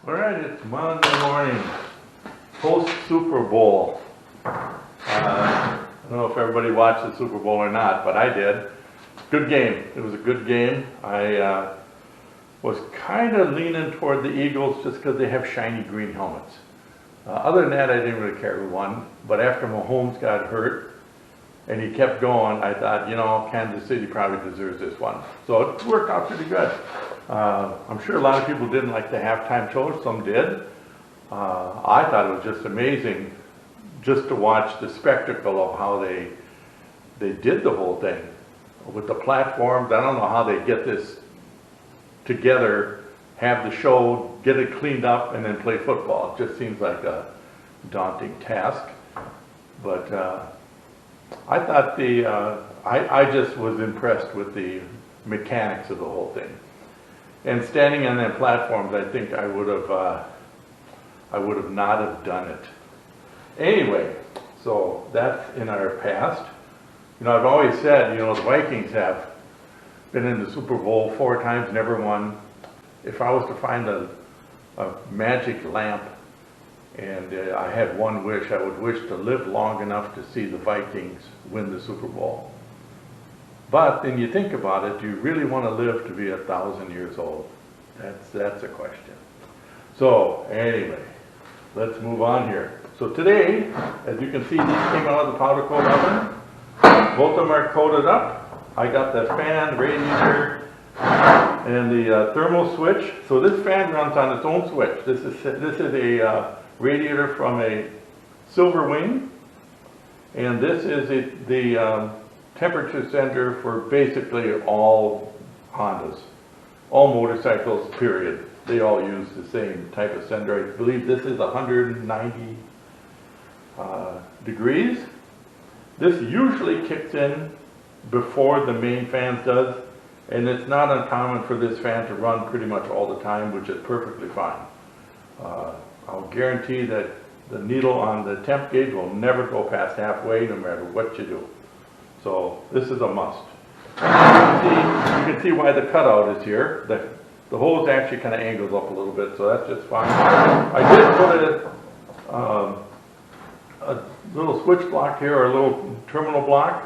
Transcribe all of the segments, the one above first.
All right, it's Monday morning, post Super Bowl. I don't know if everybody watched the Super Bowl or not, but I did. Good game. It was a good game. I was kind of leaning toward the Eagles just because they have shiny green helmets. Other than that, I didn't really care who won. But after Mahomes got hurt and he kept going, I thought, Kansas City probably deserves this one. So it worked out pretty good. I'm sure a lot of people didn't like the halftime show. Some did. I thought it was just amazing just to watch the spectacle of how they did the whole thing with the platforms. I don't know how they get this together, have the show, get it cleaned up, and then play football. It just seems like a daunting task. But I thought I just was impressed with the mechanics of the whole thing. And standing on that platforms, I think I would have not have done it. Anyway, so that's in our past. I've always said, the Vikings have been in the Super Bowl 4 times, never won. If I was to find a magic lamp and I had one wish, I would wish to live long enough to see the Vikings win the Super Bowl. But then you think about it, do you really want to live to be 1,000 years old? That's a question. So anyway, let's move on here. So today, as you can see, these came out of the powder coat oven. Both of them are coated up. I got the fan, radiator, and the thermal switch. So this fan runs on its own switch. This is a radiator from a Silver Wing, and this is the temperature sender for basically all Hondas, all motorcycles, period. They all use the same type of sender. I believe this is 190 degrees. This usually kicks in before the main fan does, and it's not uncommon for this fan to run pretty much all the time, which is perfectly fine. I'll guarantee that the needle on the temp gauge will never go past halfway, no matter what you do. So this is a must. You can see why the cutout is here. The hose actually kind of angles up a little bit, so that's just fine. I did put a little switch block here, or a little terminal block.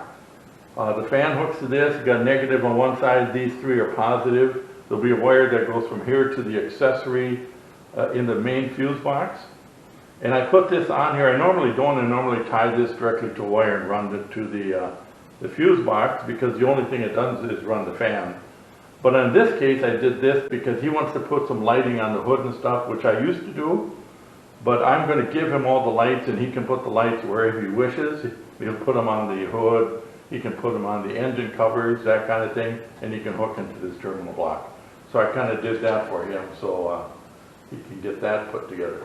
The fan hooks to this. You got negative on one side. These 3 are positive. There'll be a wire that goes from here to the accessory in the main fuse box. And I put this on here. I normally don't. I normally tie this directly to a wire and run it to the fuse box, because the only thing it does is run the fan. But in this case, I did this because he wants to put some lighting on the hood and stuff, which I used to do. But I'm going to give him all the lights, and he can put the lights wherever he wishes. He'll put them on the hood. He can put them on the engine covers, that kind of thing, and he can hook into this terminal block. So I kind of did that for him, so he can get that put together.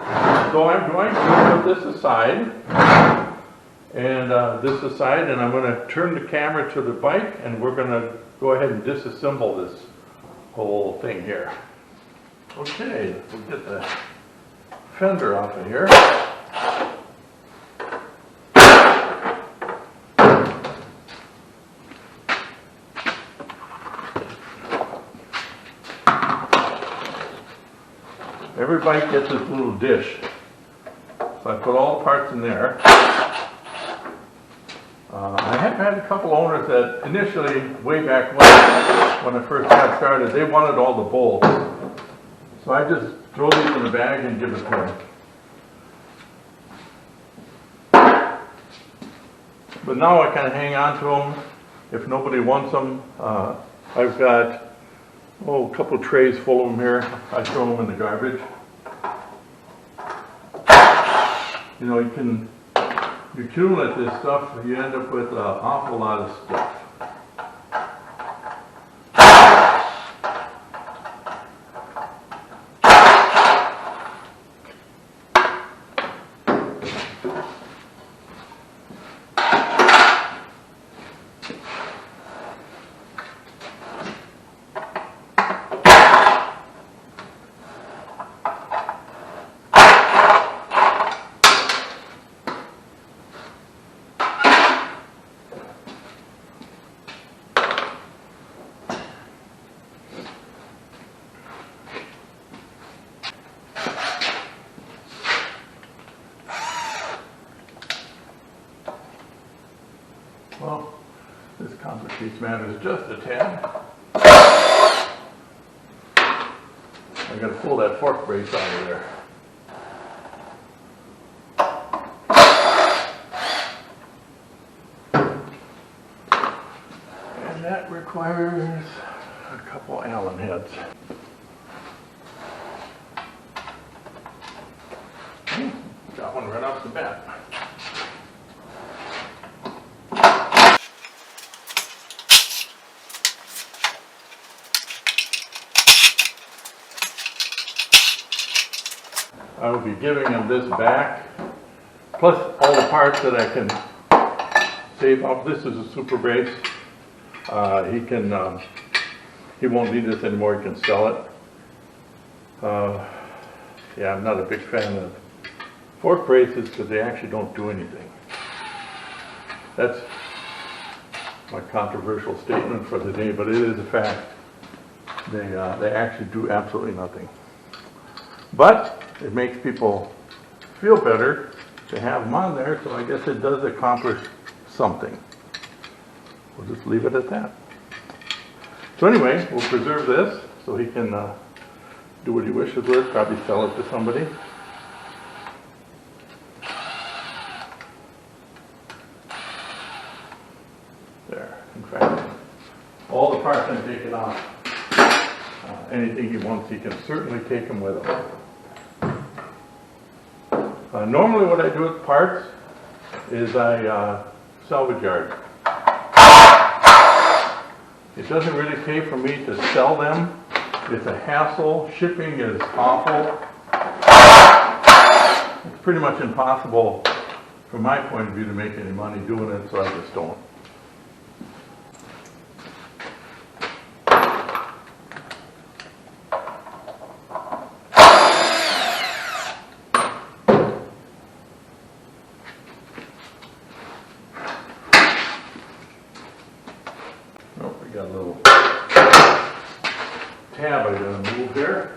So I'm going to put this aside, and I'm going to turn the camera to the bike, and we're going to go ahead and disassemble this whole thing here. Okay, we'll get the fender off of here. Every bike gets this little dish. So I put all the parts in there. I have had a couple owners that initially, way back when I first got started, they wanted all the bolts. So I just throw these in the bag and give it to them. But now I kind of hang on to them if nobody wants them. I've got a couple of trays full of them here. I throw them in the garbage. You accumulate this stuff, you end up with an awful lot of stuff. This copper piece matters just a tad. I gotta pull that fork brace out of there. And that requires a couple Allen heads. Got one right off the bat. I will be giving him this back, plus all the parts that I can save up. This is a super brace. He won't need this anymore, he can sell it. Yeah, I'm not a big fan of fork braces because they actually don't do anything. That's my controversial statement for the day, but it is a fact. They actually do absolutely nothing. But it makes people feel better to have them on there, so I guess it does accomplish something. We'll just leave it at that. So anyway, we'll preserve this so he can do what he wishes with, probably sell it to somebody. There, in fact, all the parts I'm taking off. Anything he wants, he can certainly take them with him. Normally what I do with parts is I salvage yard. It doesn't really pay for me to sell them. It's a hassle. Shipping is awful. It's pretty much impossible from my point of view to make any money doing it, so I just don't. Got a little tab I gotta move here.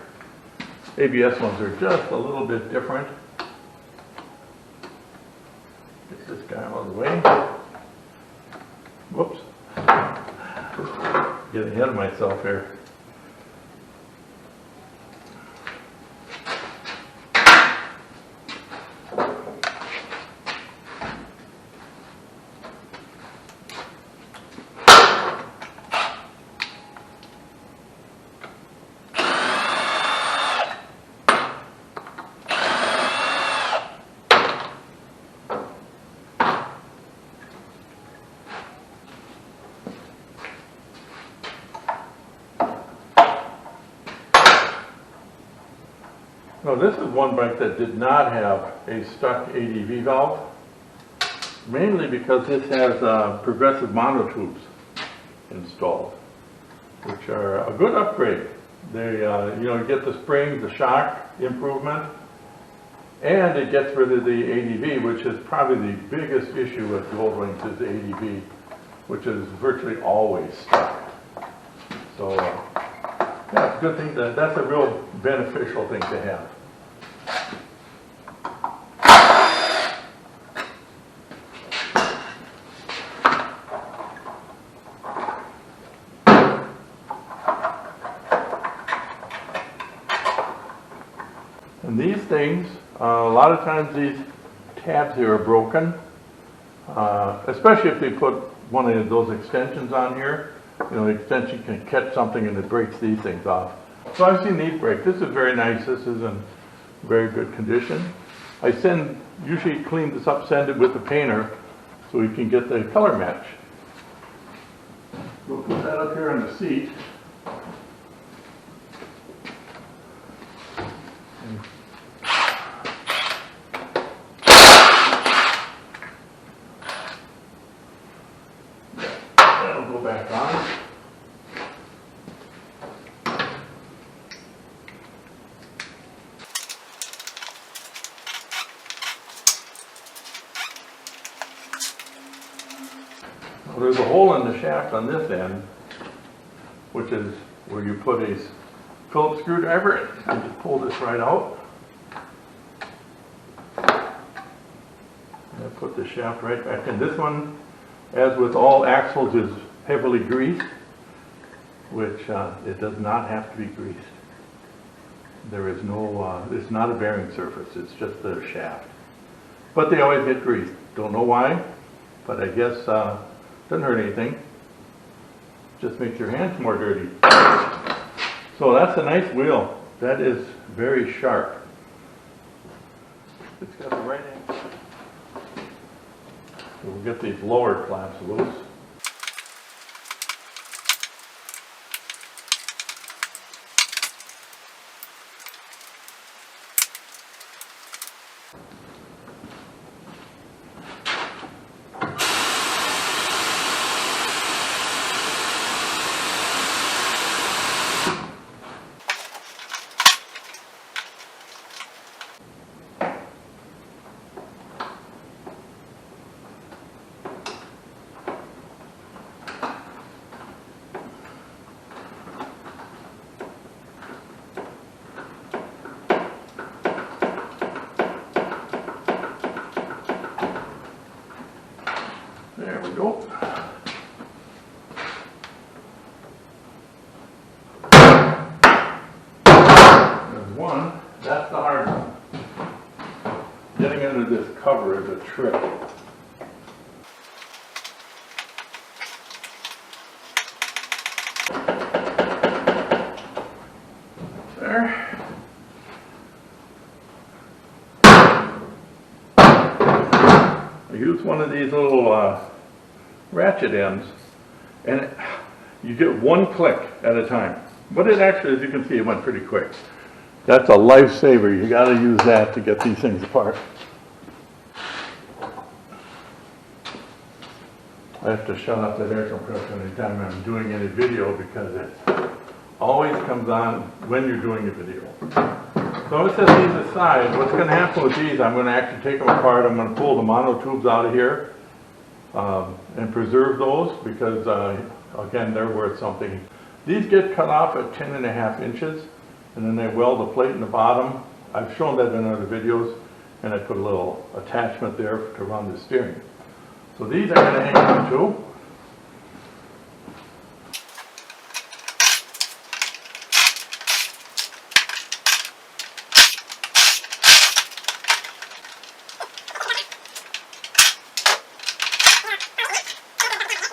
ABS ones are just a little bit different. Get this guy out of the way. Whoops. Get ahead of myself here. Now this is one bike that did not have a stuck ADV valve, mainly because this has progressive monotubes installed, which are a good upgrade. They, you get the spring, the shock improvement, and it gets rid of the ADV, which is probably the biggest issue with Gold Wings is the ADV, which is virtually always stuck. So yeah, it's a good thing. That's a real beneficial thing to have. And these things, a lot of times these tabs here are broken, especially if they put one of those extensions on here. The extension can catch something and it breaks these things off. So I've seen these break. This is very nice. This is in very good condition. I usually clean this up, send it with the painter so we can get the color match. We'll put that up here on the seat. That'll go back on. Well, there's a hole in the shaft on this end, which is where you put a Phillips screwdriver and just pull this right out. And I put the shaft right back in. This one, as with all axles, is heavily greased, which it does not have to be greased. There is no, it's not a bearing surface, it's just the shaft. But they always get greased. Don't know why, but I guess doesn't hurt anything. Just makes your hands more dirty. So that's a nice wheel. That is very sharp. It's got the right angle. So we'll get these lower clamps loose. There we go. There's one. That's the hard one. Getting under this cover is a trick. There. I use one of these little ratchet ends, and you get one click at a time. But it actually, as you can see, it went pretty quick. That's a lifesaver. You got to use that to get these things apart. I have to shut off that air compressor anytime I'm doing any video because it always comes on when you're doing a video. So I'm going to set these aside. What's going to happen with these, I'm going to actually take them apart. I'm going to pull the mono tubes out of here and preserve those because, again, they're worth something. These get cut off at 10.5 inches, and then they weld a plate in the bottom. I've shown that in other videos, and I put a little attachment there to run the steering. So these I'm going to hang on to.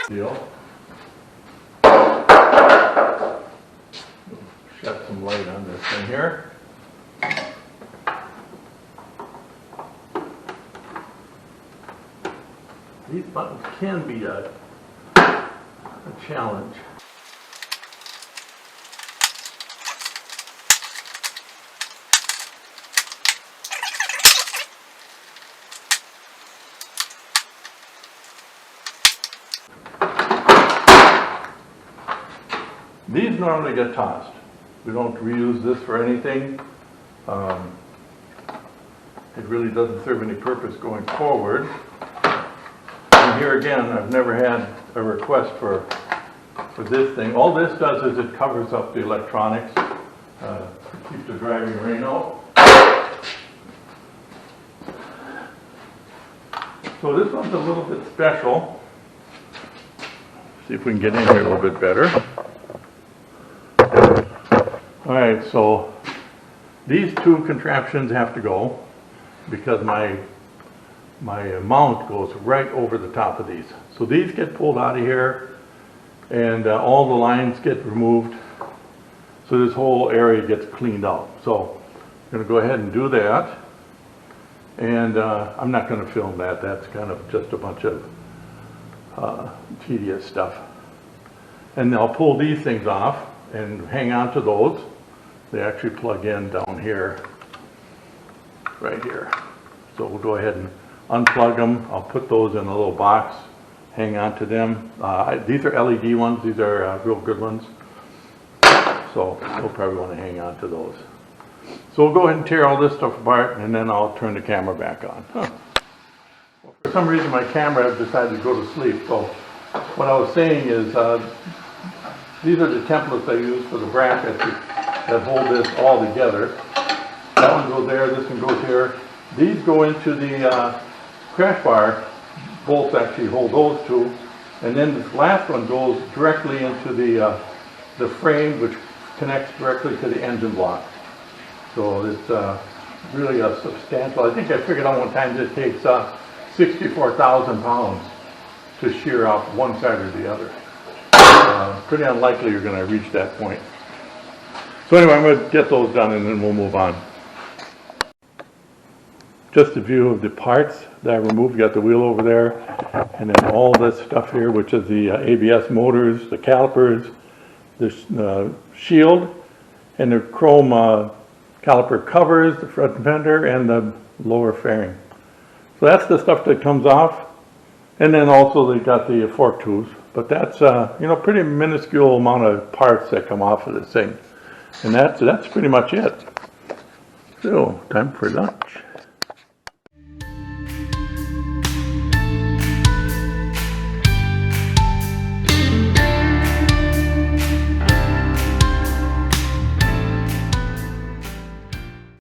Deal. Shed some light on this thing here. These buttons can be a challenge. These normally get tossed. We don't reuse this for anything. It really doesn't serve any purpose going forward. And here again, I've never had a request for this thing. All this does is it covers up the electronics, keeps the driving rain out. So this one's a little bit special. See if we can get in here a little bit better. Alright, so these two contraptions have to go because my mount goes right over the top of these. So these get pulled out of here and all the lines get removed. So this whole area gets cleaned out. So I'm going to go ahead and do that. And I'm not going to film that. That's kind of just a bunch of tedious stuff. And I'll pull these things off and hang on to those. They actually plug in down here, right here. So we'll go ahead and unplug them. I'll put those in a little box, hang on to them. These are LED ones. These are real good ones. So we'll probably want to hang on to those. So we'll go ahead and tear all this stuff apart, and then I'll turn the camera back on. Well, for some reason my camera decided to go to sleep. So what I was saying is these are the templates I use for the brackets that hold this all together. That one goes there, this one goes here. These go into the crash bar. Bolts actually hold those two. And then this last one goes directly into the frame, which connects directly to the engine block. So it's really a substantial, I think I figured out one time it takes 64,000 pounds to shear off one side or the other. Pretty unlikely you're going to reach that point. So anyway, I'm going to get those done and then we'll move on. Just a view of the parts that I removed. You got the wheel over there, and then all this stuff here, which is the ABS motors, the calipers, the shield, and the chrome caliper covers, the front fender, and the lower fairing. So that's the stuff that comes off. And then also they got the fork tubes, but that's you know, pretty minuscule amount of parts that come off of this thing. And that's pretty much it. So time for lunch.